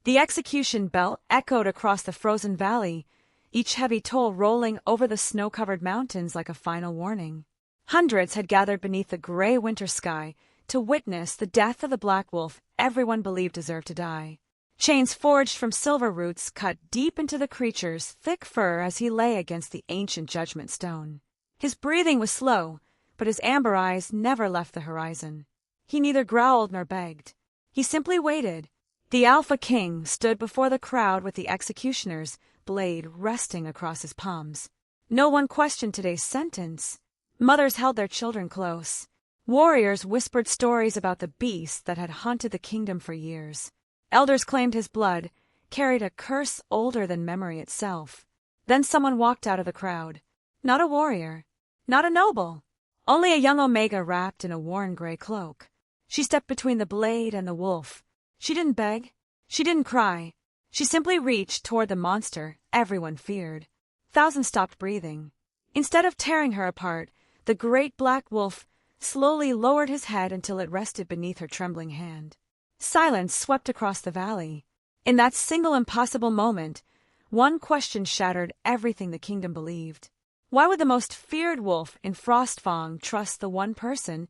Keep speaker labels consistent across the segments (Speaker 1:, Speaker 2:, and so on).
Speaker 1: The execution bell echoed across the frozen valley, each heavy toll rolling over the snow-covered mountains like a final warning. Hundreds had gathered beneath the gray winter sky to witness the death of the black wolf everyone believed deserved to die. Chains forged from silver roots cut deep into the creature's thick fur as he lay against the ancient judgment stone. His breathing was slow, but his amber eyes never left the horizon. He neither growled nor begged. He simply waited. The Alpha King stood before the crowd with the executioner's blade resting across his palms. No one questioned today's sentence. Mothers held their children close. Warriors whispered stories about the beast that had haunted the kingdom for years. Elders claimed his blood carried a curse older than memory itself. Then someone walked out of the crowd. Not a warrior, not a noble, only a young Omega wrapped in a worn gray cloak. She stepped between the blade and the wolf. She didn't beg. She didn't cry. She simply reached toward the monster everyone feared. Thousands stopped breathing. Instead of tearing her apart, the great black wolf slowly lowered his head until it rested beneath her trembling hand. Silence swept across the valley. In that single impossible moment, one question shattered everything the kingdom believed. Why would the most feared wolf in Frostfang trust the one person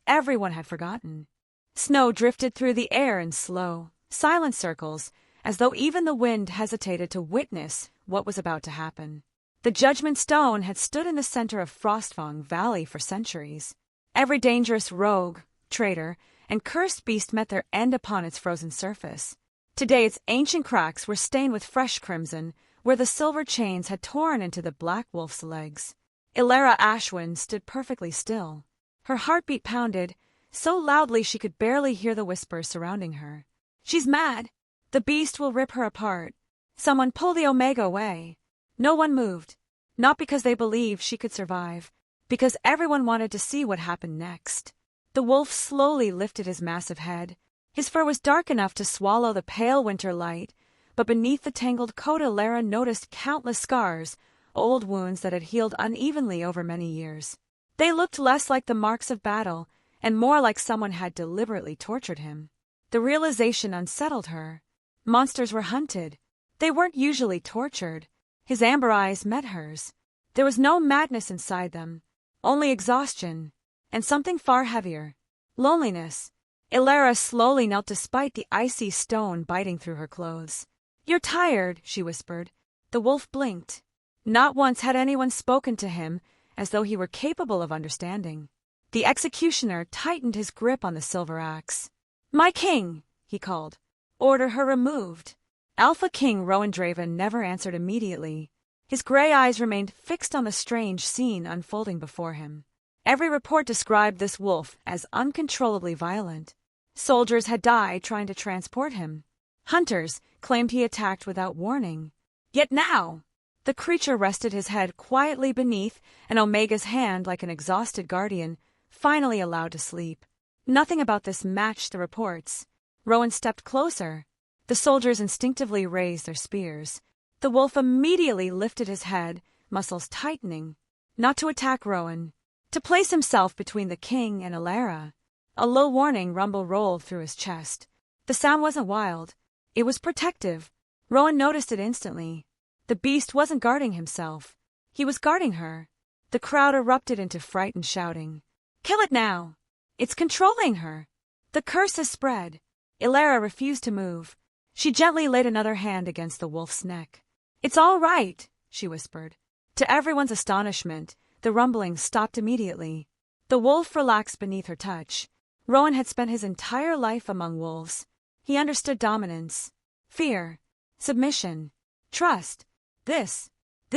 Speaker 1: everyone had forgotten? Snow drifted through the air in slow, silent circles, as though even the wind hesitated to witness what was about to happen. The Judgment Stone had stood in the center of Frostfang Valley for centuries. Every dangerous rogue, traitor, and cursed beast met their end upon its frozen surface. Today its ancient cracks were stained with fresh crimson, where the silver chains had torn into the black wolf's legs. Ilara Ashwin stood perfectly still. Her heartbeat pounded, so loudly she could barely hear the whispers surrounding her. She's mad. The beast will rip her apart. Someone pull the Omega away. No one moved. Not because they believed she could survive, because everyone wanted to see what happened next. The wolf slowly lifted his massive head. His fur was dark enough to swallow the pale winter light, but beneath the tangled coat Ilara noticed countless scars, old wounds that had healed unevenly over many years. They looked less like the marks of battle, and more like someone had deliberately tortured him. The realization unsettled her. Monsters were hunted. They weren't usually tortured. His amber eyes met hers. There was no madness inside them, only exhaustion, and something far heavier. Loneliness. Ilara slowly knelt despite the icy stone biting through her clothes. "You're tired," she whispered. The wolf blinked. Not once had anyone spoken to him as though he were capable of understanding. The executioner tightened his grip on the silver axe. "My king," he called. "Order her removed." Alpha King Rowan Draven never answered immediately. His gray eyes remained fixed on the strange scene unfolding before him. Every report described this wolf as uncontrollably violent. Soldiers had died trying to transport him. Hunters claimed he attacked without warning. Yet now, the creature rested his head quietly beneath an Omega's hand like an exhausted guardian, finally allowed to sleep. Nothing about this matched the reports. Rowan stepped closer. The soldiers instinctively raised their spears. The wolf immediately lifted his head, muscles tightening, not to attack Rowan, to place himself between the king and Ilara. A low warning rumble rolled through his chest. The sound wasn't wild. It was protective. Rowan noticed it instantly. The beast wasn't guarding himself. He was guarding her. The crowd erupted into frightened shouting. "Kill it now! It's controlling her!" The curse has spread. Ilara refused to move. She gently laid another hand against the wolf's neck. "It's all right," she whispered. To everyone's astonishment, the rumbling stopped immediately. The wolf relaxed beneath her touch. Rowan had spent his entire life among wolves. He understood dominance, fear, submission, trust. This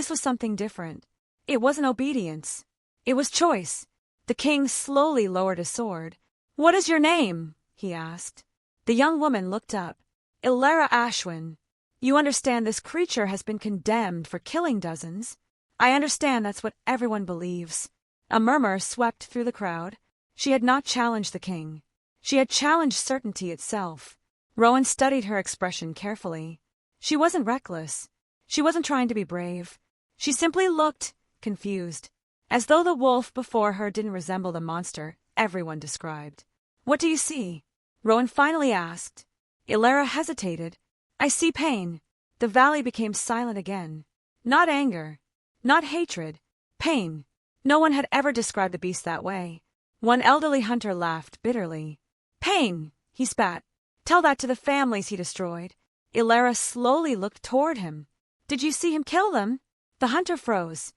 Speaker 1: was something different. It wasn't obedience. It was choice. The king slowly lowered his sword. "What is your name?" he asked. The young woman looked up. "Ilara Ashwin. You understand this creature has been condemned for killing dozens. I understand that's what everyone believes." A murmur swept through the crowd. She had not challenged the king. She had challenged certainty itself. Rowan studied her expression carefully. She wasn't reckless. She wasn't trying to be brave. She simply looked confused, as though the wolf before her didn't resemble the monster everyone described. "What do you see?" Rowan finally asked. Ilara hesitated. I see pain. The valley became silent again. Not anger. Not hatred. Pain. No one had ever described the beast that way. One elderly hunter laughed bitterly. Pain, he spat. Tell that to the families he destroyed. Ilara slowly looked toward him. Did you see him kill them? The hunter froze.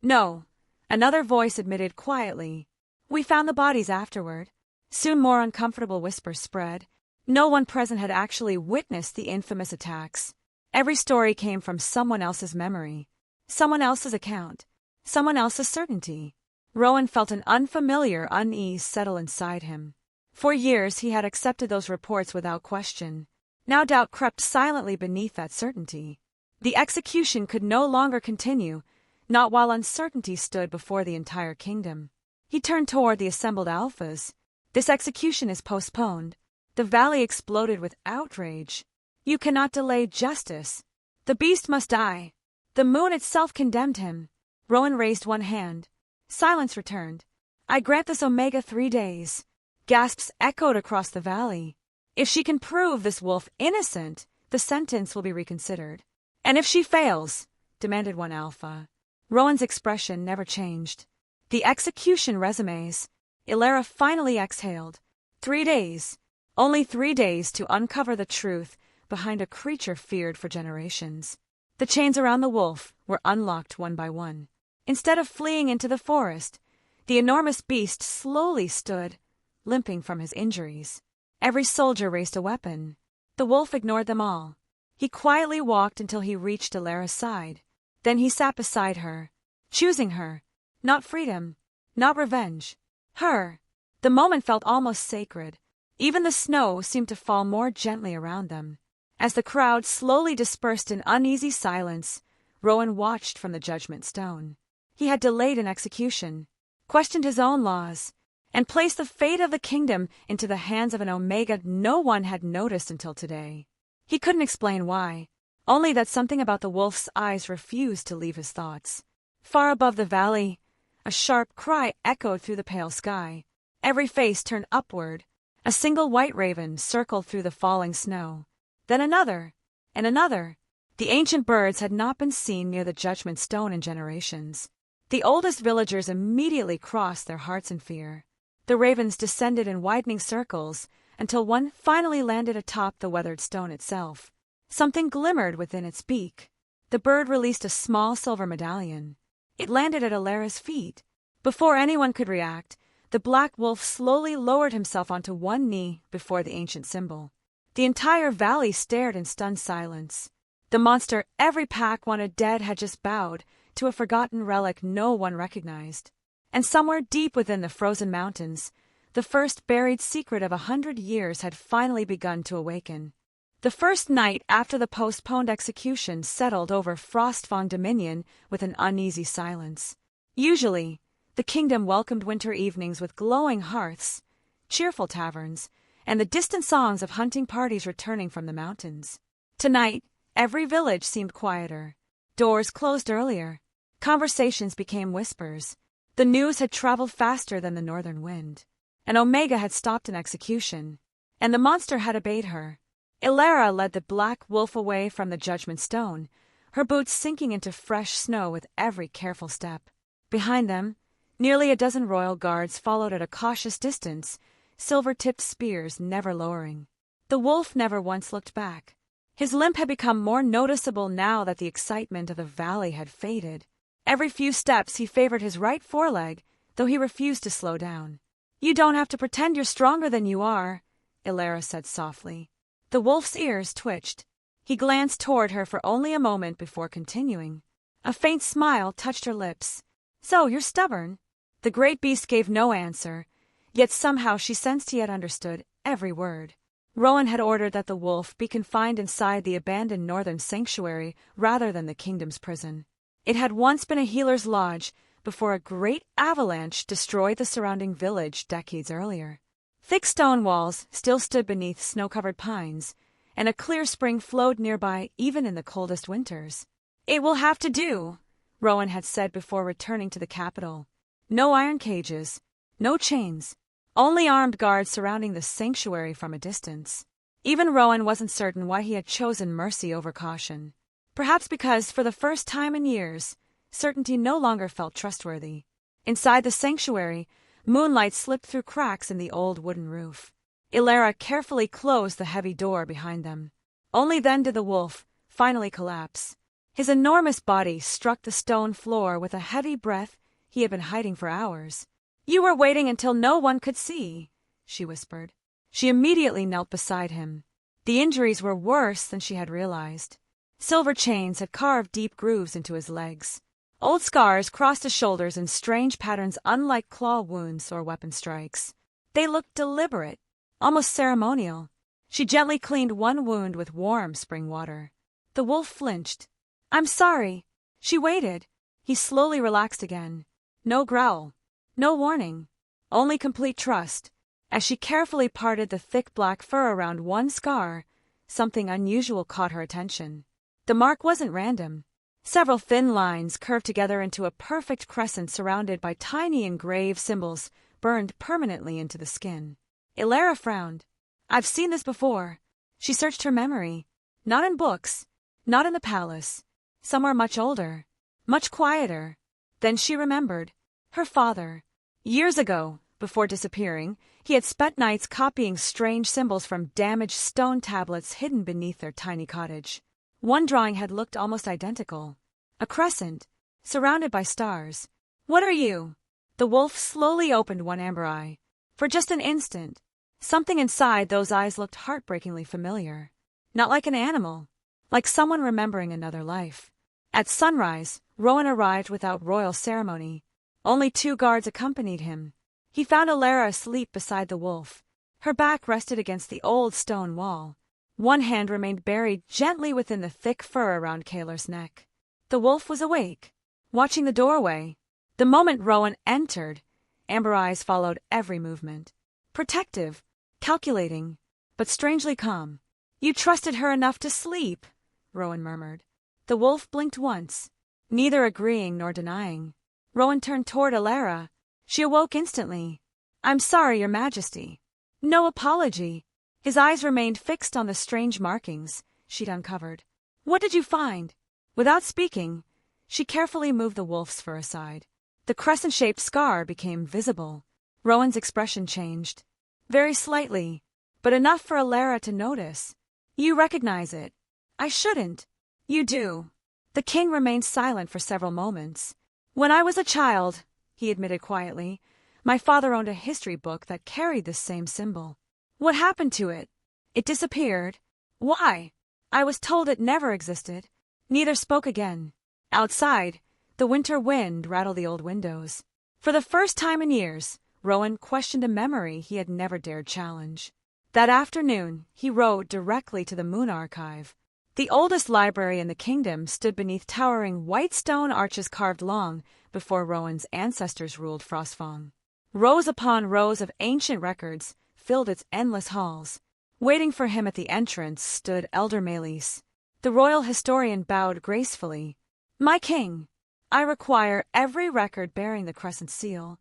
Speaker 1: No. Another voice admitted quietly. We found the bodies afterward. Soon more uncomfortable whispers spread. No one present had actually witnessed the infamous attacks. Every story came from someone else's memory, someone else's account, someone else's certainty. Rowan felt an unfamiliar unease settle inside him. For years he had accepted those reports without question. Now doubt crept silently beneath that certainty. The execution could no longer continue, not while uncertainty stood before the entire kingdom. He turned toward the assembled alphas. This execution is postponed. The valley exploded with outrage. You cannot delay justice. The beast must die. The moon itself condemned him. Rowan raised one hand. Silence returned. I grant this Omega 3 days. Gasps echoed across the valley. If she can prove this wolf innocent, the sentence will be reconsidered. And if she fails, demanded one alpha. Rowan's expression never changed. The execution resumes. Ilara finally exhaled. 3 days. Only 3 days to uncover the truth behind a creature feared for generations. The chains around the wolf were unlocked one by one. Instead of fleeing into the forest, the enormous beast slowly stood, limping from his injuries. Every soldier raised a weapon. The wolf ignored them all. He quietly walked until he reached Ilara's side. Then he sat beside her, choosing her. Not freedom, not revenge. Her. The moment felt almost sacred. Even the snow seemed to fall more gently around them. As the crowd slowly dispersed in uneasy silence, Rowan watched from the judgment stone. He had delayed an execution, questioned his own laws, and placed the fate of the kingdom into the hands of an Omega no one had noticed until today. He couldn't explain why, only that something about the wolf's eyes refused to leave his thoughts. Far above the valley, a sharp cry echoed through the pale sky. Every face turned upward. A single white raven circled through the falling snow. Then another, and another. The ancient birds had not been seen near the judgment stone in generations. The oldest villagers immediately crossed their hearts in fear. The ravens descended in widening circles until one finally landed atop the weathered stone itself. Something glimmered within its beak. The bird released a small silver medallion. It landed at Ilara's feet. Before anyone could react, the black wolf slowly lowered himself onto one knee before the ancient symbol. The entire valley stared in stunned silence. The monster every pack wanted dead had just bowed to a forgotten relic no one recognized. And somewhere deep within the frozen mountains, the first buried secret of 100 years had finally begun to awaken. The first night after the postponed execution settled over Frostfang Dominion with an uneasy silence. Usually, the kingdom welcomed winter evenings with glowing hearths, cheerful taverns, and the distant songs of hunting parties returning from the mountains. Tonight, every village seemed quieter. Doors closed earlier. Conversations became whispers. The news had traveled faster than the northern wind. An Omega had stopped an execution, and the monster had obeyed her. Ilara led the black wolf away from the judgment stone, her boots sinking into fresh snow with every careful step. Behind them, nearly a dozen royal guards followed at a cautious distance, silver-tipped spears never lowering. The wolf never once looked back. His limp had become more noticeable now that the excitement of the valley had faded. Every few steps he favored his right foreleg, though he refused to slow down. You don't have to pretend you're stronger than you are, Ilara said softly. The wolf's ears twitched. He glanced toward her for only a moment before continuing. A faint smile touched her lips. So, you're stubborn? The great beast gave no answer, yet somehow she sensed he had understood every word. Rowan had ordered that the wolf be confined inside the abandoned northern sanctuary rather than the kingdom's prison. It had once been a healer's lodge before a great avalanche destroyed the surrounding village decades earlier. Thick stone walls still stood beneath snow-covered pines, and a clear spring flowed nearby even in the coldest winters. It will have to do, Rowan had said before returning to the capital. No iron cages, no chains, only armed guards surrounding the sanctuary from a distance. Even Rowan wasn't certain why he had chosen mercy over caution. Perhaps because, for the first time in years, certainty no longer felt trustworthy. Inside the sanctuary, moonlight slipped through cracks in the old wooden roof. Ilara carefully closed the heavy door behind them. Only then did the wolf finally collapse. His enormous body struck the stone floor with a heavy breath he had been hiding for hours. "You were waiting until no one could see," she whispered. She immediately knelt beside him. The injuries were worse than she had realized. Silver chains had carved deep grooves into his legs. Old scars crossed his shoulders in strange patterns unlike claw wounds or weapon strikes. They looked deliberate, almost ceremonial. She gently cleaned one wound with warm spring water. The wolf flinched. "I'm sorry." She waited. He slowly relaxed again. No growl. No warning. Only complete trust. As she carefully parted the thick black fur around one scar, something unusual caught her attention. The mark wasn't random. Several thin lines curved together into a perfect crescent surrounded by tiny engraved symbols burned permanently into the skin. Ilara frowned. "I've seen this before." She searched her memory. Not in books. Not in the palace. Somewhere much older. Much quieter. Then she remembered. Her father. Years ago, before disappearing, he had spent nights copying strange symbols from damaged stone tablets hidden beneath their tiny cottage. One drawing had looked almost identical. A crescent, surrounded by stars. "What are you?" The wolf slowly opened one amber eye. For just an instant, something inside those eyes looked heartbreakingly familiar. Not like an animal, like someone remembering another life. At sunrise, Rowan arrived without royal ceremony. Only 2 guards accompanied him. He found Ilara asleep beside the wolf. Her back rested against the old stone wall. One hand remained buried gently within the thick fur around Kaler's neck. The wolf was awake, watching the doorway. The moment Rowan entered, amber eyes followed every movement. Protective, calculating, but strangely calm. "You trusted her enough to sleep," Rowan murmured. The wolf blinked once, neither agreeing nor denying. Rowan turned toward Ilara. She awoke instantly. "I'm sorry, Your Majesty." No apology. His eyes remained fixed on the strange markings she'd uncovered. "What did you find?" Without speaking, she carefully moved the wolf's fur aside. The crescent-shaped scar became visible. Rowan's expression changed. Very slightly, but enough for Ilara to notice. "You recognize it." "I shouldn't." "You do." The king remained silent for several moments. "When I was a child," he admitted quietly, "my father owned a history book that carried this same symbol." "What happened to it?" "It disappeared." "Why?" "I was told it never existed." Neither spoke again. Outside, the winter wind rattled the old windows. For the first time in years, Rowan questioned a memory he had never dared challenge. That afternoon, he rode directly to the Moon Archive. The oldest library in the kingdom stood beneath towering white stone arches carved long before Rowan's ancestors ruled Frostfang. Rows upon rows of ancient records filled its endless halls. Waiting for him at the entrance stood Elder Melis. The royal historian bowed gracefully. "My king, I require every record bearing the crescent seal."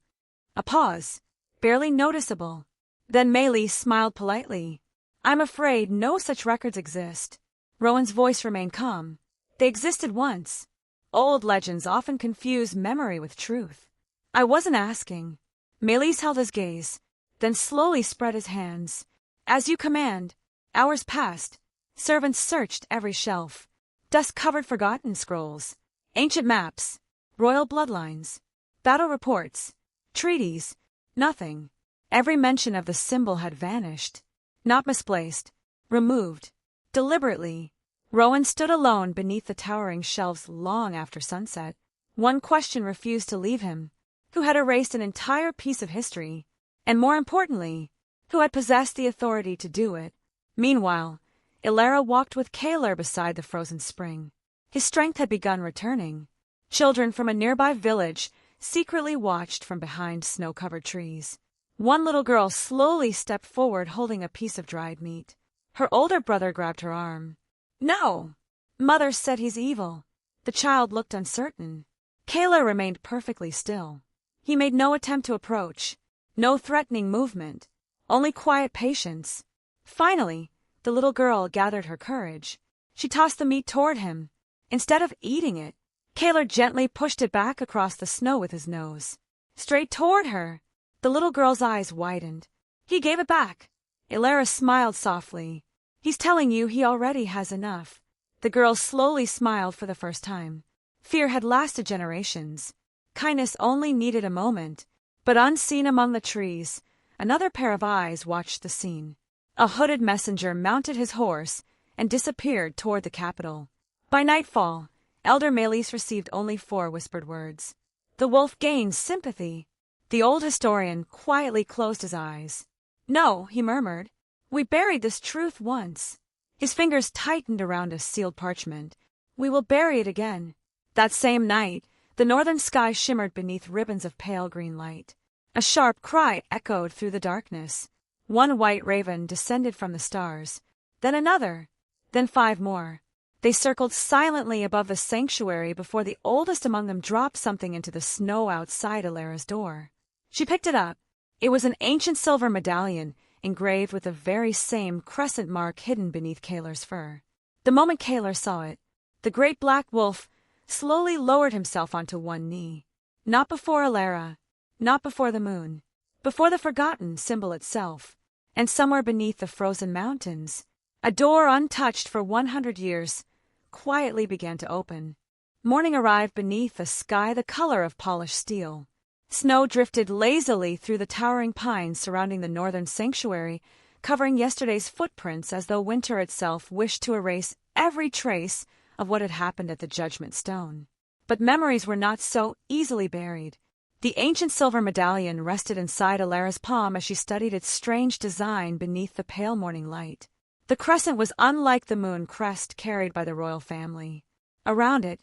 Speaker 1: A pause, barely noticeable. Then Melis smiled politely. "I'm afraid no such records exist." Rowan's voice remained calm. "They existed once. Old legends often confuse memory with truth." "I wasn't asking." Melis held his gaze, then slowly spread his hands. "As you command." Hours passed. Servants searched every shelf. Dust-covered forgotten scrolls. Ancient maps. Royal bloodlines. Battle reports. Treaties. Nothing. Every mention of the symbol had vanished. Not misplaced. Removed. Deliberately. Rowan stood alone beneath the towering shelves long after sunset. One question refused to leave him. Who had erased an entire piece of history? And more importantly, who had possessed the authority to do it? Meanwhile, Ilara walked with Kaler beside the frozen spring. His strength had begun returning. Children from a nearby village secretly watched from behind snow-covered trees. One little girl slowly stepped forward holding a piece of dried meat. Her older brother grabbed her arm. "No!" "Mother said he's evil." The child looked uncertain. Kaler remained perfectly still. He made no attempt to approach. No threatening movement. Only quiet patience. Finally, The little girl gathered her courage. She tossed the meat toward him. Instead of eating it, Kaler gently pushed it back across the snow with his nose. Straight toward her. The little girl's eyes widened. He gave it back. Elara smiled softly. He's telling you he already has enough. The girl slowly smiled for the first time. Fear had lasted generations. Kindness only needed a moment. But unseen among the trees, another pair of eyes watched the scene. A hooded messenger mounted his horse and disappeared toward the capital. By nightfall, Elder Melis received only 4 whispered words. The wolf gained sympathy. The old historian quietly closed his eyes. No, he murmured. We buried this truth once. His fingers tightened around a sealed parchment. We will bury it again. That same night, the northern sky shimmered beneath ribbons of pale green light. A sharp cry echoed through the darkness. 1 white raven descended from the stars, then another, then 5 more. They circled silently above the sanctuary before the oldest among them dropped something into the snow outside Elara's door. She picked it up. It was an ancient silver medallion, engraved with the very same crescent mark hidden beneath Kaler's fur. The moment Kaler saw it, the great black wolf slowly lowered himself onto one knee. Not before Elara, not before the moon, before the forgotten symbol itself. And somewhere beneath the frozen mountains, a door untouched for 100 years quietly began to open. Morning arrived beneath a sky the color of polished steel. Snow drifted lazily through the towering pines surrounding the northern sanctuary, covering yesterday's footprints as though winter itself wished to erase every trace of what had happened at the Judgment Stone. But memories were not so easily buried. The ancient silver medallion rested inside Elara's palm as she studied its strange design beneath the pale morning light. The crescent was unlike the moon crest carried by the royal family. Around it,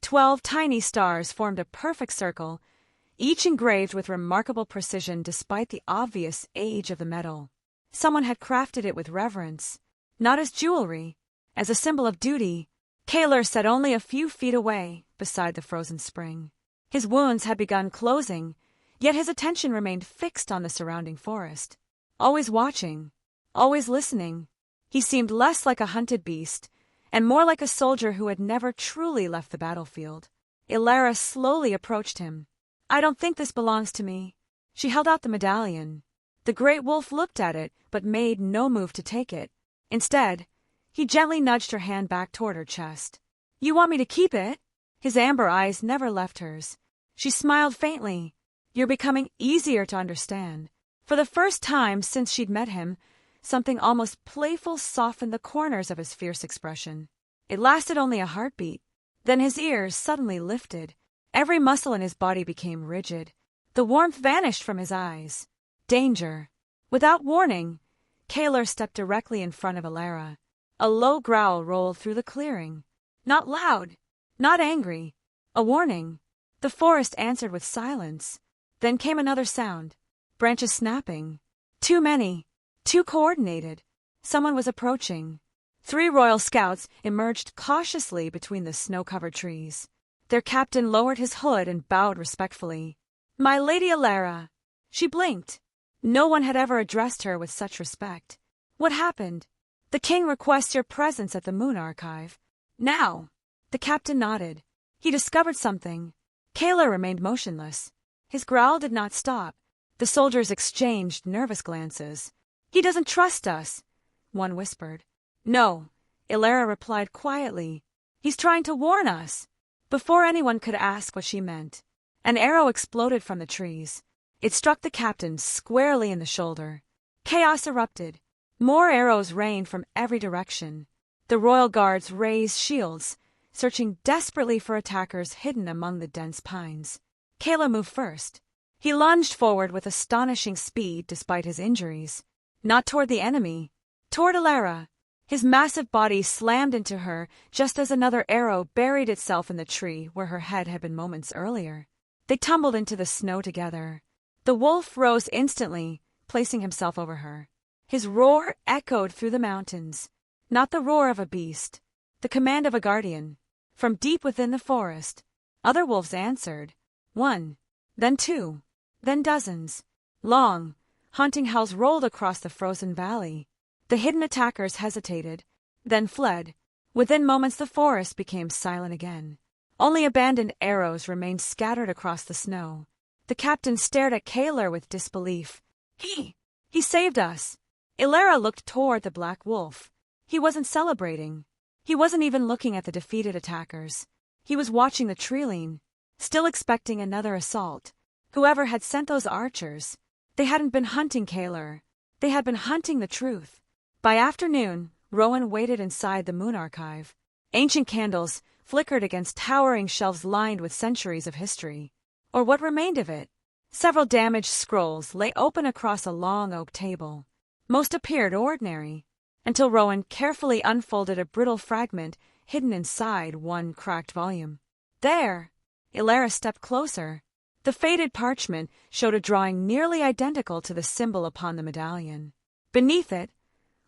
Speaker 1: 12 tiny stars formed a perfect circle, each engraved with remarkable precision despite the obvious age of the metal. Someone had crafted it with reverence, not as jewelry, as a symbol of duty. Kaler sat only a few feet away, beside the frozen spring. His wounds had begun closing, yet his attention remained fixed on the surrounding forest. Always watching, always listening, he seemed less like a hunted beast, and more like a soldier who had never truly left the battlefield. Elara slowly approached him. I don't think this belongs to me. She held out the medallion. The great wolf looked at it, but made no move to take it. Instead, he gently nudged her hand back toward her chest. You want me to keep it? His amber eyes never left hers. She smiled faintly. You're becoming easier to understand. For the first time since she'd met him, something almost playful softened the corners of his fierce expression. It lasted only a heartbeat. Then his ears suddenly lifted. Every muscle in his body became rigid. The warmth vanished from his eyes. Danger. Without warning, Kaler stepped directly in front of Elara. A low growl rolled through the clearing. Not loud, not angry. A warning. The forest answered with silence. Then came another sound. Branches snapping. Too many. Too coordinated. Someone was approaching. 3 royal scouts emerged cautiously between the snow-covered trees. Their captain lowered his hood and bowed respectfully. My Lady Elara. She blinked. No one had ever addressed her with such respect. What happened? The king requests your presence at the Moon Archive. Now. The captain nodded. He discovered something. Kaler remained motionless. His growl did not stop. The soldiers exchanged nervous glances. He doesn't trust us, one whispered. No, Elara replied quietly. He's trying to warn us. Before anyone could ask what she meant, an arrow exploded from the trees. It struck the captain squarely in the shoulder. Chaos erupted. More arrows rained from every direction. The royal guards raised shields, searching desperately for attackers hidden among the dense pines. Kaler moved first. He lunged forward with astonishing speed despite his injuries. Not toward the enemy, toward Elara. His massive body slammed into her just as another arrow buried itself in the tree where her head had been moments earlier. They tumbled into the snow together. The wolf rose instantly, placing himself over her. His roar echoed through the mountains. Not the roar of a beast, the command of a guardian. From deep within the forest, other wolves answered. 1, then 2, then dozens. Long, haunting howls rolled across the frozen valley. The hidden attackers hesitated, then fled. Within moments the forest became silent again. Only abandoned arrows remained scattered across the snow. The captain stared at Kaler with disbelief. He saved us. Ilara looked toward the Black Wolf. He wasn't celebrating. He wasn't even looking at the defeated attackers. He was watching the Treeline, still expecting another assault. Whoever had sent those archers, they hadn't been hunting Kaler. They had been hunting the truth. By afternoon, Rowan waited inside the Moon Archive. Ancient candles flickered against towering shelves lined with centuries of history, or what remained of it. Several damaged scrolls lay open across a long oak table. Most appeared ordinary, until Rowan carefully unfolded a brittle fragment hidden inside one cracked volume. There! Ilara stepped closer. The faded parchment showed a drawing nearly identical to the symbol upon the medallion. Beneath it,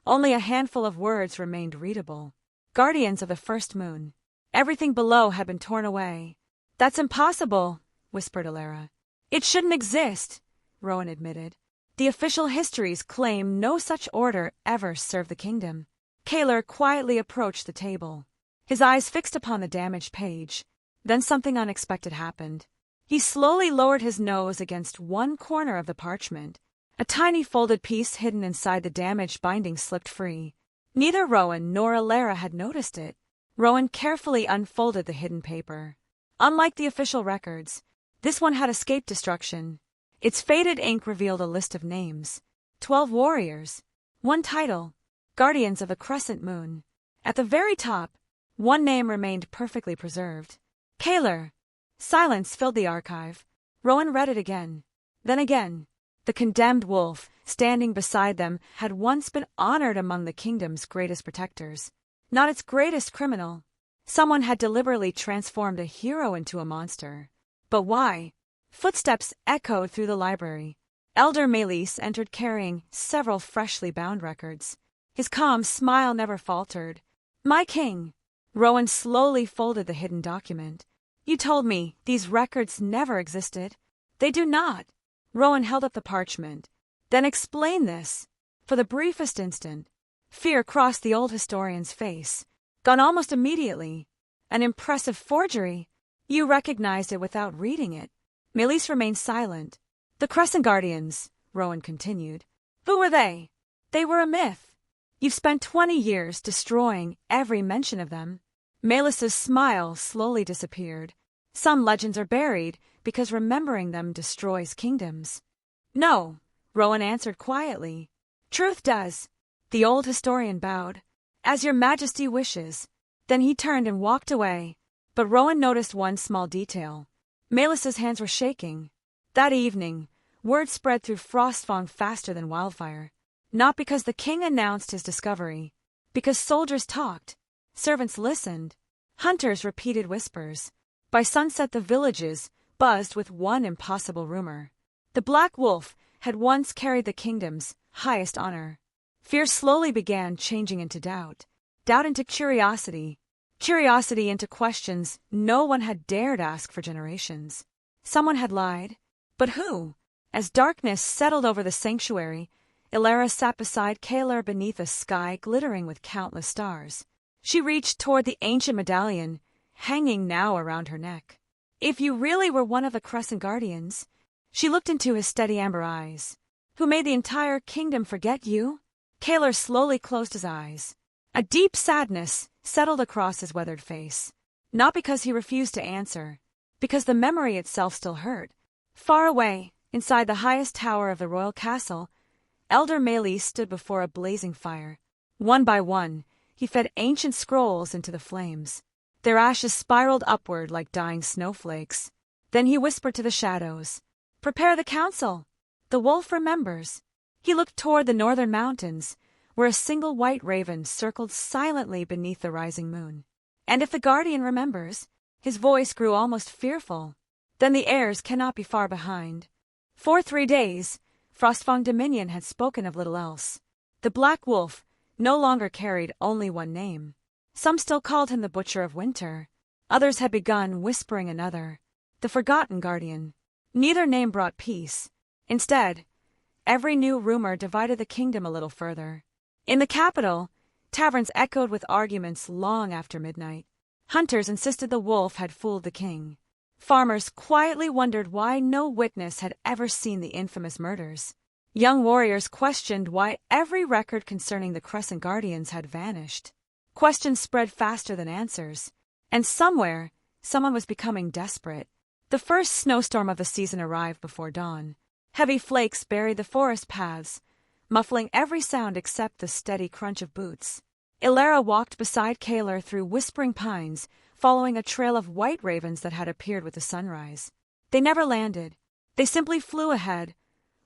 Speaker 1: only a handful of words remained readable. Guardians of the First Moon. Everything below had been torn away. That's impossible, whispered Ilara. It shouldn't exist, Rowan admitted. The official histories claim no such order ever served the kingdom. Kaler quietly approached the table, his eyes fixed upon the damaged page. Then something unexpected happened. He slowly lowered his nose against one corner of the parchment. A tiny folded piece hidden inside the damaged binding slipped free. Neither Rowan nor Ilara had noticed it. Rowan carefully unfolded the hidden paper. Unlike the official records, this one had escaped destruction. Its faded ink revealed a list of names. 12 warriors. One title, Guardians of the Crescent Moon. At the very top, one name remained perfectly preserved. Kaler. Silence filled the archive. Rowan read it again. Then again. The condemned wolf, standing beside them, had once been honored among the kingdom's greatest protectors. Not its greatest criminal. Someone had deliberately transformed a hero into a monster. But why? Footsteps echoed through the library. Elder Melis entered carrying several freshly bound records. His calm smile never faltered. My king. Rowan slowly folded the hidden document. You told me these records never existed. They do not. Rowan held up the parchment. Then explain this. For the briefest instant, fear crossed the old historian's face. Gone almost immediately. An impressive forgery. You recognized it without reading it. Melis remained silent. The Crescent Guardians, Rowan continued. Who were they? They were a myth. You've spent 20 years destroying every mention of them. Melis's smile slowly disappeared. Some legends are buried because remembering them destroys kingdoms. No, Rowan answered quietly. Truth does. The old historian bowed. As your majesty wishes. Then he turned and walked away. But Rowan noticed one small detail. Melis's hands were shaking. That evening, word spread through Frostfang faster than wildfire. Not because the king announced his discovery. Because soldiers talked. Servants listened. Hunters repeated whispers. By sunset the villages buzzed with one impossible rumor. The Black Wolf had once carried the kingdom's highest honor. Fear slowly began changing into doubt. Doubt into curiosity. Curiosity into questions no one had dared ask for generations. Someone had lied. But who? As darkness settled over the sanctuary, Ilara sat beside Kaler beneath a sky glittering with countless stars. She reached toward the ancient medallion, hanging now around her neck. If you really were one of the Crescent Guardians, she looked into his steady amber eyes. Who made the entire kingdom forget you? Kaler slowly closed his eyes. A deep sadness settled across his weathered face. Not because he refused to answer, because the memory itself still hurt. Far away, inside the highest tower of the royal castle, Elder Melis stood before a blazing fire. One by one, he fed ancient scrolls into the flames. Their ashes spiraled upward like dying snowflakes. Then he whispered to the shadows, "Prepare the council. The wolf remembers." He looked toward the northern mountains, where a single white raven circled silently beneath the rising moon. And if the guardian remembers, his voice grew almost fearful, then the heirs cannot be far behind. For 3 days, Frostfang Dominion had spoken of little else. The Black Wolf no longer carried only one name. Some still called him the Butcher of Winter. Others had begun whispering another, the Forgotten Guardian. Neither name brought peace. Instead, every new rumor divided the kingdom a little further. In the capital, taverns echoed with arguments long after midnight. Hunters insisted the wolf had fooled the king. Farmers quietly wondered why no witness had ever seen the infamous murders. Young warriors questioned why every record concerning the Crescent Guardians had vanished. Questions spread faster than answers, and somewhere, someone was becoming desperate. The first snowstorm of the season arrived before dawn. Heavy flakes buried the forest paths, muffling every sound except the steady crunch of boots. Ilara walked beside Kaler through whispering pines, following a trail of white ravens that had appeared with the sunrise. They never landed. They simply flew ahead,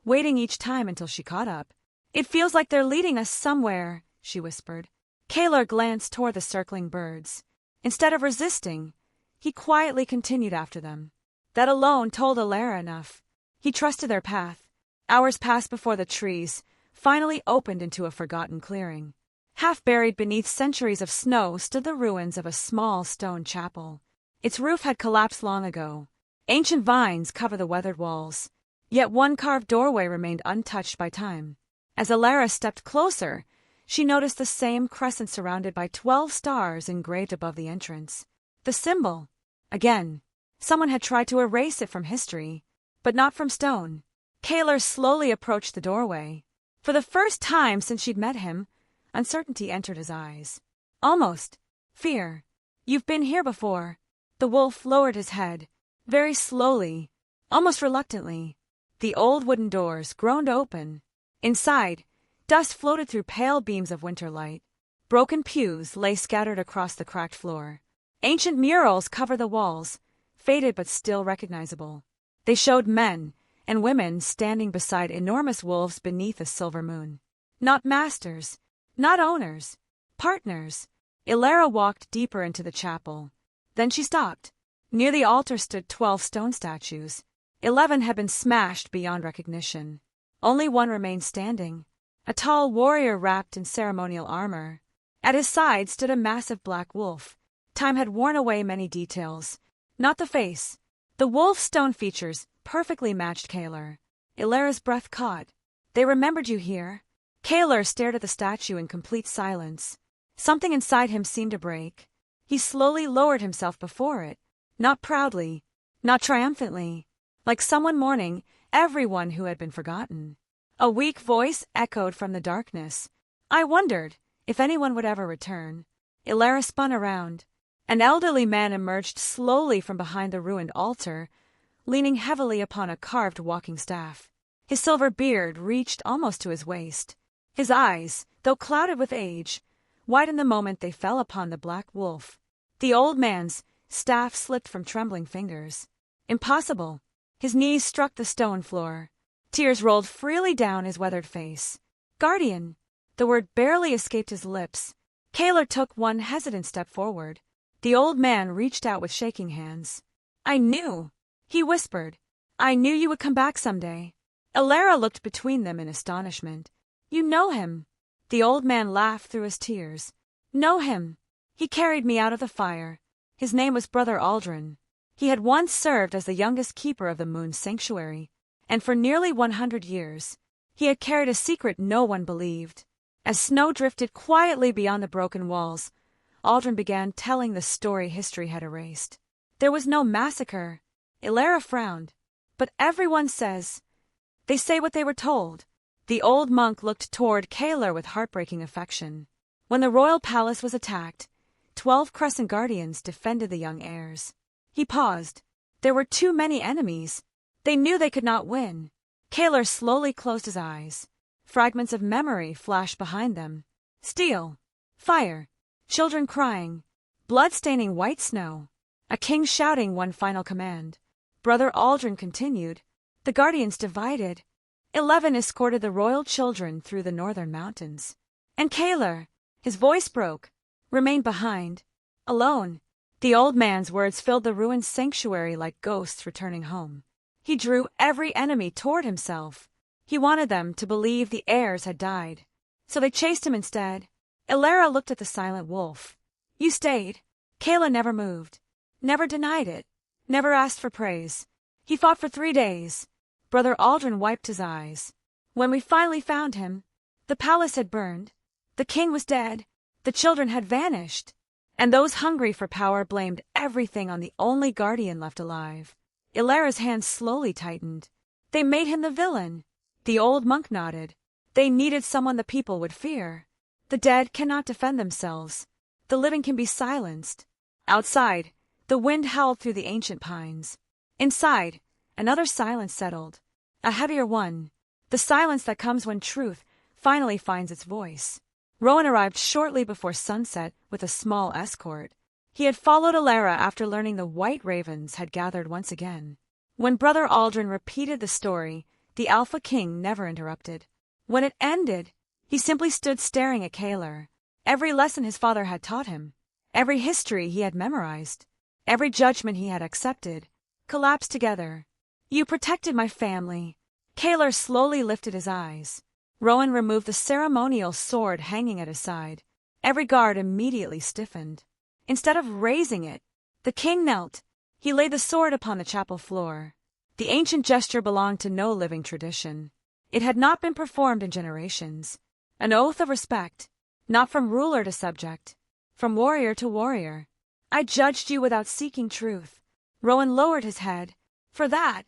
Speaker 1: waiting each time until she caught up. "It feels like they're leading us somewhere," she whispered. Kaler glanced toward the circling birds. Instead of resisting, he quietly continued after them. That alone told Ilara enough. He trusted their path. Hours passed before the trees finally opened into a forgotten clearing. Half buried beneath centuries of snow stood the ruins of a small stone chapel. Its roof had collapsed long ago. Ancient vines covered the weathered walls, yet one carved doorway remained untouched by time. As Ilara stepped closer, she noticed the same crescent surrounded by 12 stars engraved above the entrance. The symbol. Again, someone had tried to erase it from history, but not from stone. Kaler slowly approached the doorway. For the first time since she'd met him, uncertainty entered his eyes. Almost fear. "You've been here before." The wolf lowered his head, very slowly, almost reluctantly. The old wooden doors groaned open. Inside, dust floated through pale beams of winter light. Broken pews lay scattered across the cracked floor. Ancient murals covered the walls, faded but still recognizable. They showed men and women standing beside enormous wolves beneath a silver moon. Not masters, not owners, partners. Ilara walked deeper into the chapel. Then she stopped. Near the altar stood 12 stone statues. 11 had been smashed beyond recognition. Only one remained standing, a tall warrior wrapped in ceremonial armor. At his side stood a massive black wolf. Time had worn away many details, not the face. The wolf's stone features perfectly matched Kaler. Ilara's breath caught. "They remembered you here." Kaler stared at the statue in complete silence. Something inside him seemed to break. He slowly lowered himself before it, not proudly, not triumphantly, like someone mourning everyone who had been forgotten. A weak voice echoed from the darkness. I wondered if anyone would ever return. Ilara spun around. An elderly man emerged slowly from behind the ruined altar, leaning heavily upon a carved walking staff. His silver beard reached almost to his waist. His eyes, though clouded with age, widened the moment they fell upon the black wolf. The old man's staff slipped from trembling fingers. Impossible. His knees struck the stone floor. Tears rolled freely down his weathered face. "Guardian." The word barely escaped his lips. Kaler took one hesitant step forward. The old man reached out with shaking hands. "I knew," he whispered. "I knew you would come back someday." Ilara looked between them in astonishment. "You know him." The old man laughed through his tears. "Know him. He carried me out of the fire. His name was Brother Aldrin. He had once served as the youngest keeper of the Moon's sanctuary, and for nearly 100 years, he had carried a secret no one believed." As snow drifted quietly beyond the broken walls, Aldrin began telling the story history had erased. There was no massacre. Ilara frowned. "But everyone says..." "They say what they were told." The old monk looked toward Kaler with heartbreaking affection. When the royal palace was attacked, 12 Crescent Guardians defended the young heirs. He paused. There were too many enemies. They knew they could not win. Kaler slowly closed his eyes. Fragments of memory flashed behind them. Steel, fire, children crying, blood staining white snow, a king shouting one final command. Brother Aldrin continued. The Guardians divided. 11 escorted the royal children through the northern mountains. And Kaler, his voice broke, remained behind, alone. The old man's words filled the ruined sanctuary like ghosts returning home. He drew every enemy toward himself. He wanted them to believe the heirs had died. So they chased him instead. Ilara looked at the silent wolf. "You stayed." Kaler never moved, never denied it, never asked for praise. He fought for 3 days. Brother Aldrin wiped his eyes. When we finally found him, the palace had burned. The king was dead. The children had vanished. And those hungry for power blamed everything on the only guardian left alive. Ilara's hands slowly tightened. They made him the villain. The old monk nodded. They needed someone the people would fear. The dead cannot defend themselves. The living can be silenced. Outside, the wind howled through the ancient pines. Inside, another silence settled. A heavier one. The silence that comes when truth finally finds its voice. Rowan arrived shortly before sunset with a small escort. He had followed Ilara after learning the White Ravens had gathered once again. When Brother Aldrin repeated the story, the Alpha King never interrupted. When it ended, he simply stood staring at Kalar. Every lesson his father had taught him, every history he had memorized, every judgment he had accepted, collapsed together. You protected my family. Kalar slowly lifted his eyes. Rowan removed the ceremonial sword hanging at his side. Every guard immediately stiffened. Instead of raising it, the king knelt. He laid the sword upon the chapel floor. The ancient gesture belonged to no living tradition. It had not been performed in generations. An oath of respect, not from ruler to subject, from warrior to warrior. I judged you without seeking truth. Rowan lowered his head. For that,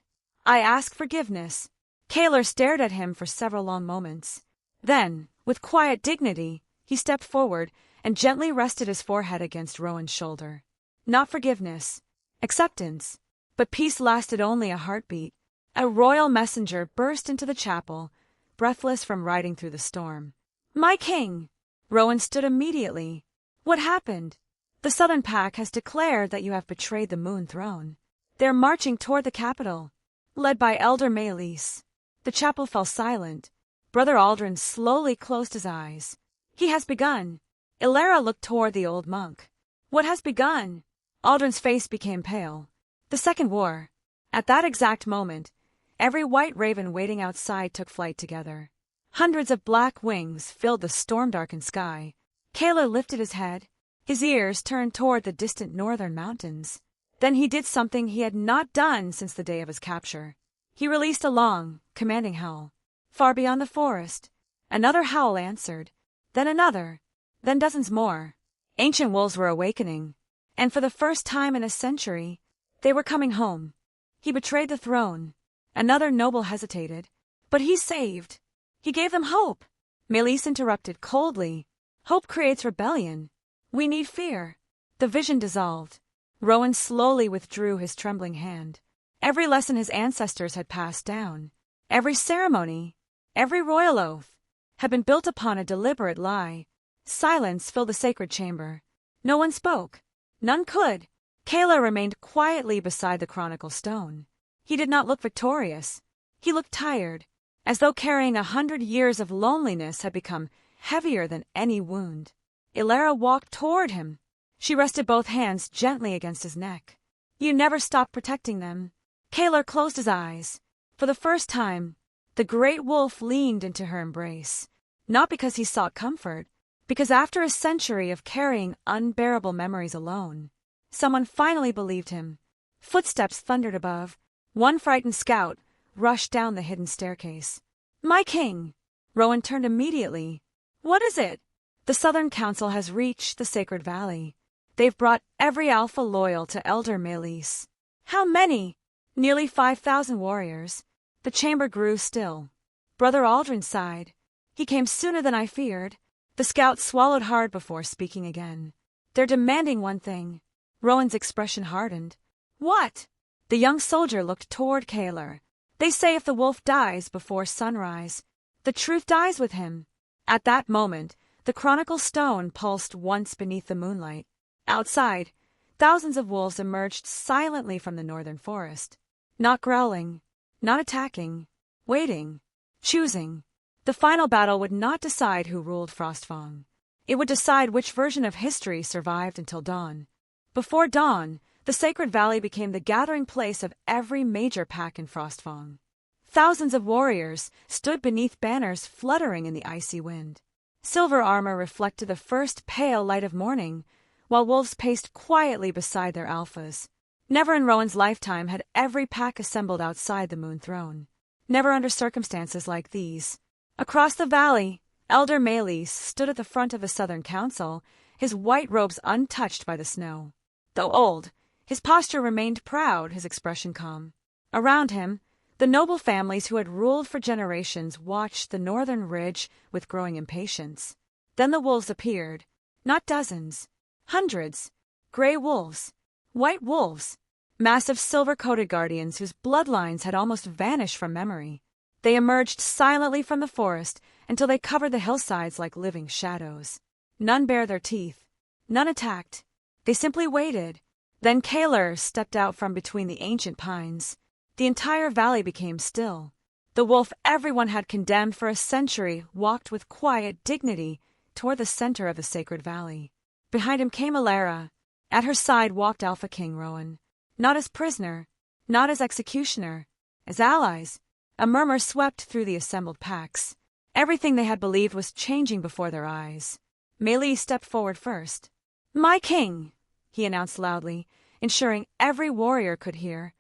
Speaker 1: I ask forgiveness. Kalar stared at him for several long moments. Then, with quiet dignity, he stepped forward and gently rested his forehead against Rowan's shoulder. Not forgiveness, acceptance. But peace lasted only a heartbeat. A royal messenger burst into the chapel, breathless from riding through the storm. My king! Rowan stood immediately. What happened? The Southern Pack has declared that you have betrayed the Moon Throne. They're marching toward the capital, led by Elder Melis. The chapel fell silent. Brother Aldrin slowly closed his eyes. He has begun. Ilara looked toward the old monk. What has begun? Aldrin's face became pale. The Second War. At that exact moment, every white raven waiting outside took flight together. Hundreds of black wings filled the storm-darkened sky. Kalar lifted his head. His ears turned toward the distant northern mountains. Then he did something he had not done since the day of his capture. He released a long, commanding howl. Far beyond the forest, another howl answered. Then another. Then dozens more. Ancient wolves were awakening. And for the first time in a century, they were coming home. He betrayed the throne. Another noble hesitated. But he saved. He gave them hope. Melis interrupted coldly. Hope creates rebellion. We need fear. The vision dissolved. Rowan slowly withdrew his trembling hand. Every lesson his ancestors had passed down, every ceremony, every royal oath, had been built upon a deliberate lie. Silence filled the sacred chamber. No one spoke. None could. Kalar remained quietly beside the chronicle stone. He did not look victorious. He looked tired, as though carrying 100 years of loneliness had become heavier than any wound. Ilara walked toward him. She rested both hands gently against his neck. You never stopped protecting them. Kalar closed his eyes. For the first time, the great wolf leaned into her embrace. Not because he sought comfort, because after a century of carrying unbearable memories alone, someone finally believed him. Footsteps thundered above. One frightened scout rushed down the hidden staircase. My king! Rowan turned immediately. What is it? The Southern Council has reached the Sacred Valley. They've brought every alpha loyal to Elder Melis. How many? Nearly 5,000 warriors. The chamber grew still. Brother Aldrin sighed. He came sooner than I feared. The scout swallowed hard before speaking again. They're demanding one thing. Rowan's expression hardened. What? The young soldier looked toward Kalar. They say if the wolf dies before sunrise, the truth dies with him. At that moment, the chronicle stone pulsed once beneath the moonlight. Outside, thousands of wolves emerged silently from the northern forest. Not growling, not attacking, waiting, choosing. The final battle would not decide who ruled Frostfang. It would decide which version of history survived until dawn. Before dawn, the Sacred Valley became the gathering place of every major pack in Frostfang. Thousands of warriors stood beneath banners fluttering in the icy wind. Silver armor reflected the first pale light of morning, while wolves paced quietly beside their alphas. Never in Rowan's lifetime had every pack assembled outside the Moon Throne. Never under circumstances like these. Across the valley, Elder Melis stood at the front of the Southern Council, his white robes untouched by the snow. Though old, his posture remained proud, his expression calm. Around him, the noble families who had ruled for generations watched the northern ridge with growing impatience. Then the wolves appeared, not dozens, hundreds, gray wolves, white wolves, massive silver-coated guardians whose bloodlines had almost vanished from memory. They emerged silently from the forest until they covered the hillsides like living shadows. None bared their teeth, none attacked. They simply waited. Then Kaler stepped out from between the ancient pines. The entire valley became still. The wolf everyone had condemned for a century walked with quiet dignity toward the center of the sacred valley. Behind him came Alara. At her side walked Alpha King Rowan. Not as prisoner, not as executioner, as allies. A murmur swept through the assembled packs. Everything they had believed was changing before their eyes. Melis stepped forward first. "My king," he announced loudly, ensuring every warrior could hear.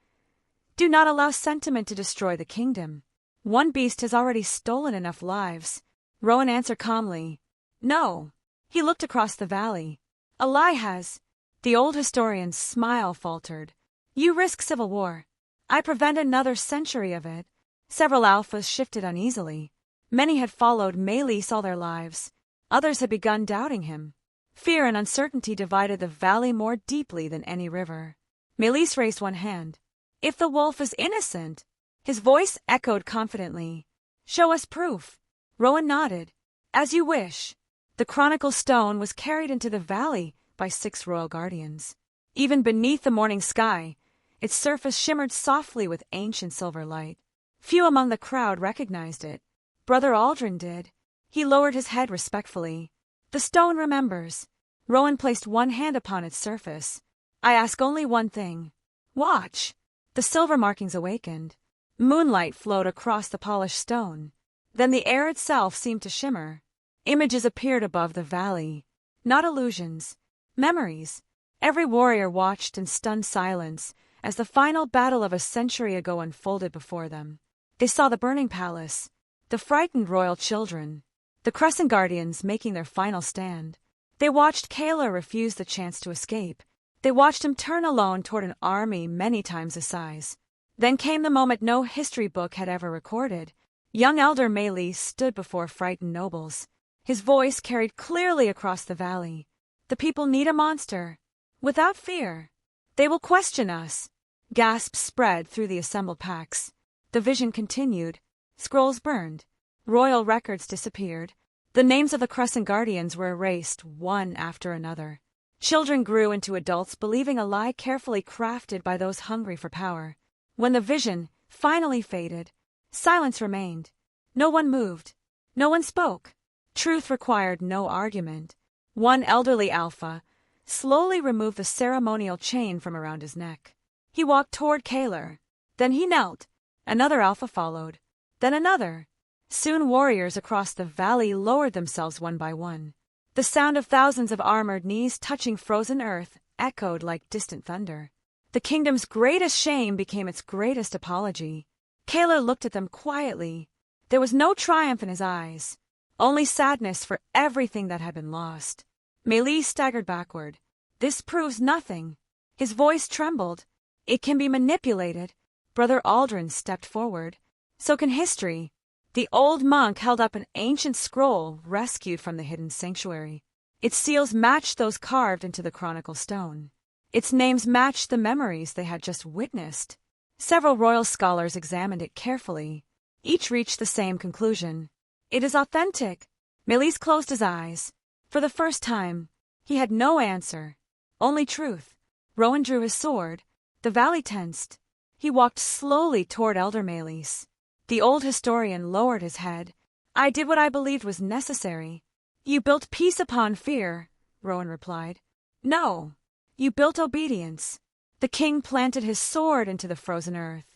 Speaker 1: "Do not allow sentiment to destroy the kingdom. One beast has already stolen enough lives." Rowan answered calmly, "No." He looked across the valley. "A lie has." The old historian's smile faltered. "You risk civil war. I prevent another century of it." Several alphas shifted uneasily. Many had followed Melis all their lives. Others had begun doubting him. Fear and uncertainty divided the valley more deeply than any river. Melis raised one hand. "If the wolf is innocent," his voice echoed confidently. "Show us proof." Rowan nodded. "As you wish." The chronicle stone was carried into the valley by 6 royal guardians. Even beneath the morning sky, its surface shimmered softly with ancient silver light. Few among the crowd recognized it. Brother Aldrin did. He lowered his head respectfully. "The stone remembers." Rowan placed one hand upon its surface. "I ask only one thing. Watch." The silver markings awakened. Moonlight flowed across the polished stone. Then the air itself seemed to shimmer. Images appeared above the valley. Not illusions. Memories. Every warrior watched in stunned silence as the final battle of a century ago unfolded before them. They saw the burning palace, the frightened royal children, the Crescent Guardians making their final stand. They watched Kaler refuse the chance to escape. They watched him turn alone toward an army many times his size. Then came the moment no history book had ever recorded. Young Elder Melis stood before frightened nobles. His voice carried clearly across the valley. "The people need a monster. Without fear. They will question us." Gasps spread through the assembled packs. The vision continued. Scrolls burned. Royal records disappeared. The names of the Crescent Guardians were erased one after another. Children grew into adults believing a lie carefully crafted by those hungry for power. When the vision finally faded, silence remained. No one moved. No one spoke. Truth required no argument. One elderly alpha slowly removed the ceremonial chain from around his neck. He walked toward Kaler. Then he knelt. Another alpha followed. Then another. Soon warriors across the valley lowered themselves one by one. The sound of thousands of armored knees touching frozen earth echoed like distant thunder. The kingdom's greatest shame became its greatest apology. Kaler looked at them quietly. There was no triumph in his eyes, only sadness for everything that had been lost. Melis staggered backward. "This proves nothing." His voice trembled. "It can be manipulated." Brother Aldrin stepped forward. "So can history." The old monk held up an ancient scroll rescued from the hidden sanctuary. Its seals matched those carved into the chronicle stone. Its names matched the memories they had just witnessed. Several royal scholars examined it carefully. Each reached the same conclusion. "It is authentic." Melis closed his eyes. For the first time, he had no answer, only truth. Rowan drew his sword. The valley tensed. He walked slowly toward Elder Melis. The old historian lowered his head. "I did what I believed was necessary." "You built peace upon fear," Rowan replied. "No, you built obedience." The king planted his sword into the frozen earth.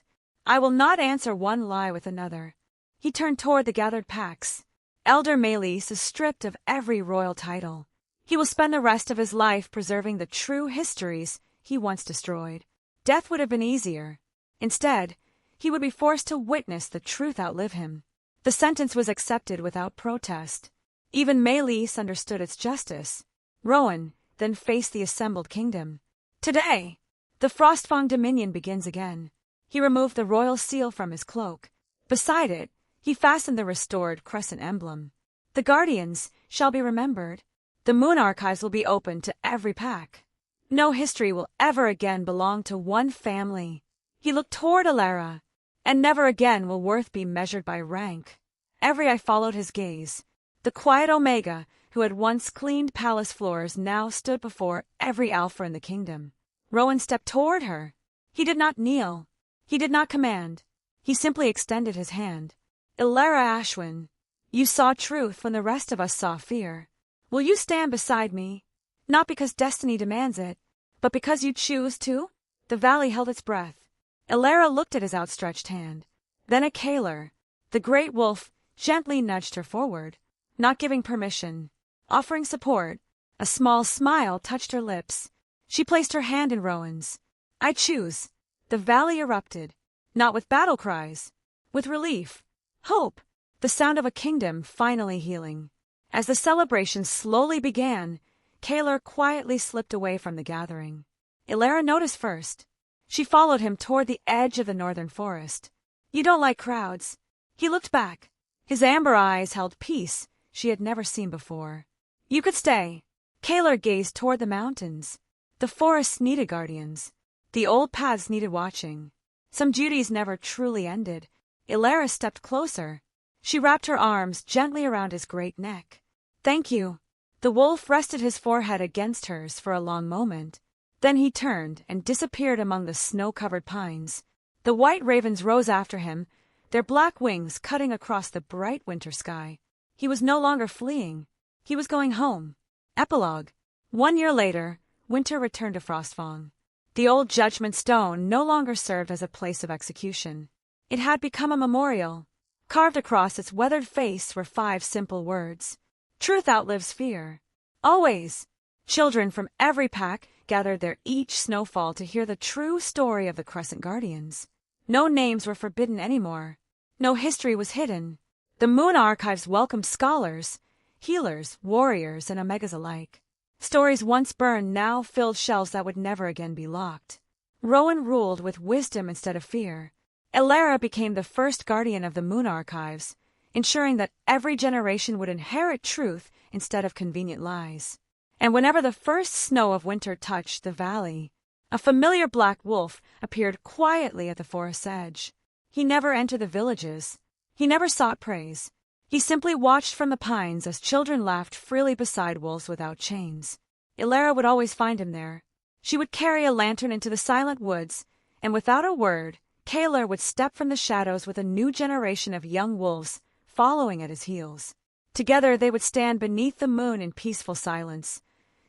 Speaker 1: "I will not answer one lie with another." He turned toward the gathered packs. "Elder Melis is stripped of every royal title. He will spend the rest of his life preserving the true histories he once destroyed. Death would have been easier. Instead, he would be forced to witness the truth outlive him." The sentence was accepted without protest. Even Melis understood its justice. Rowan then faced the assembled kingdom. Today, the Frostfang dominion begins again. He removed the royal seal from his cloak. Beside it, he fastened the restored crescent emblem. The Guardians shall be remembered. The Moon Archives will be open to every pack. No history will ever again belong to one family. He looked toward Alara, and never again will worth be measured by rank. Every eye followed his gaze. The quiet Omega, who had once cleaned palace floors, now stood before every alpha in the kingdom. Rowan stepped toward her. He did not kneel. He did not command. He simply extended his hand. Alara Ashwin, you saw truth when the rest of us saw fear. Will you stand beside me? Not because destiny demands it, but because you choose to? The valley held its breath. Alara looked at his outstretched hand. Then at Kaler. The great wolf gently nudged her forward, not giving permission, offering support. A small smile touched her lips. She placed her hand in Rowan's. I choose. The valley erupted, not with battle cries, with relief, hope, the sound of a kingdom finally healing. As the celebration slowly began, Kaler quietly slipped away from the gathering. Alara noticed first. She followed him toward the edge of the northern forest. You don't like crowds. He looked back. His amber eyes held peace she had never seen before. You could stay. Kaler gazed toward the mountains. The forests needed guardians. The old paths needed watching. Some duties never truly ended. Alara stepped closer. She wrapped her arms gently around his great neck. Thank you. The wolf rested his forehead against hers for a long moment. Then he turned and disappeared among the snow-covered pines. The white ravens rose after him, their black wings cutting across the bright winter sky. He was no longer fleeing. He was going home. Epilogue. 1 year later, winter returned to Frostfang. The old judgment stone no longer served as a place of execution. It had become a memorial. Carved across its weathered face were 5 simple words. Truth outlives fear. Always. Children from every pack gathered there each snowfall to hear the true story of the Crescent Guardians. No names were forbidden anymore. No history was hidden. The Moon Archives welcomed scholars, healers, warriors, and Omegas alike. Stories once burned now filled shelves that would never again be locked. Rowan ruled with wisdom instead of fear. Alara became the first guardian of the Moon Archives, ensuring that every generation would inherit truth instead of convenient lies. And whenever the first snow of winter touched the valley, a familiar black wolf appeared quietly at the forest's edge. He never entered the villages. He never sought praise. He simply watched from the pines as children laughed freely beside wolves without chains. Alara would always find him there. She would carry a lantern into the silent woods, and without a word, Kaler would step from the shadows with a new generation of young wolves following at his heels. Together they would stand beneath the moon in peaceful silence,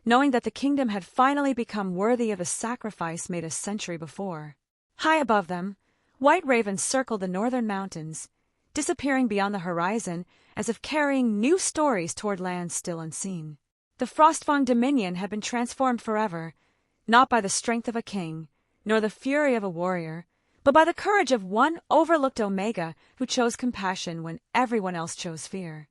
Speaker 1: knowing that the kingdom had finally become worthy of the sacrifice made a century before. High above them, white ravens circled the northern mountains, disappearing beyond the horizon as if carrying new stories toward lands still unseen. The Frostfang dominion had been transformed forever, not by the strength of a king, nor the fury of a warrior, but by the courage of one overlooked Omega who chose compassion when everyone else chose fear.